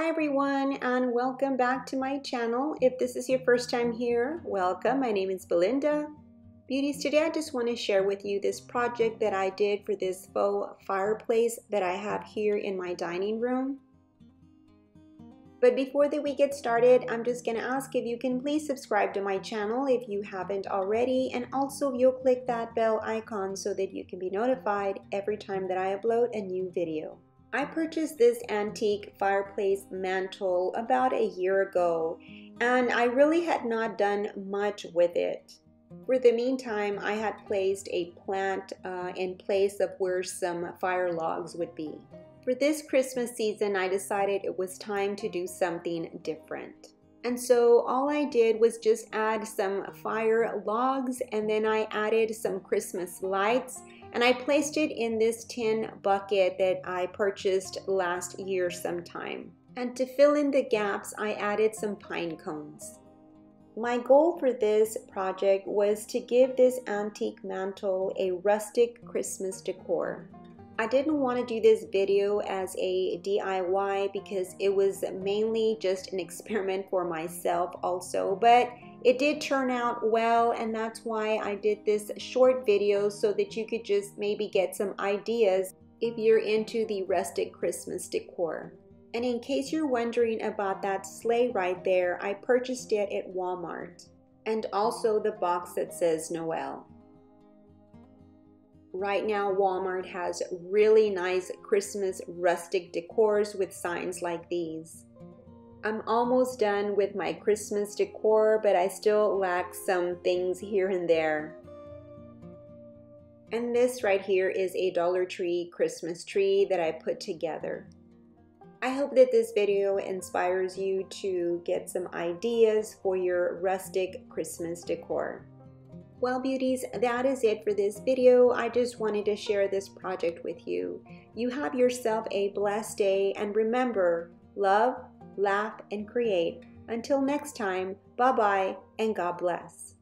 Hi everyone, and welcome back to my channel. If this is your first time here, welcome. My name is Belinda. Beauties, today I just want to share with you this project that I did for this faux fireplace that I have here in my dining room. But before we get started, I'm just going to ask if you can please subscribe to my channel if you haven't already, and also you'll click that bell icon so that you can be notified every time that I upload a new video. I purchased this antique fireplace mantle about a year ago, and I really had not done much with it. For the meantime, I had placed a plant in place of where some fire logs would be. For this Christmas season, I decided it was time to do something different. And so all I did was just add some fire logs, and then I added some Christmas lights, and I placed it in this tin bucket that I purchased last year sometime. And to fill in the gaps, I added some pine cones. My goal for this project was to give this antique mantle a rustic Christmas decor. I didn't want to do this video as a DIY because it was mainly just an experiment for myself also, but it did turn out well, and that's why I did this short video so that you could just maybe get some ideas if you're into the rustic Christmas decor. And in case you're wondering about that sleigh right there, I purchased it at Walmart, and also the box that says Noel. Right now, Walmart has really nice Christmas rustic decors with signs like these. I'm almost done with my Christmas decor, but I still lack some things here and there. And this right here is a Dollar Tree Christmas tree that I put together. I hope that this video inspires you to get some ideas for your rustic Christmas decor. Well, beauties, that is it for this video. I just wanted to share this project with you. You have yourself a blessed day, and remember, love, laugh, and create. Until next time, bye-bye, and God bless.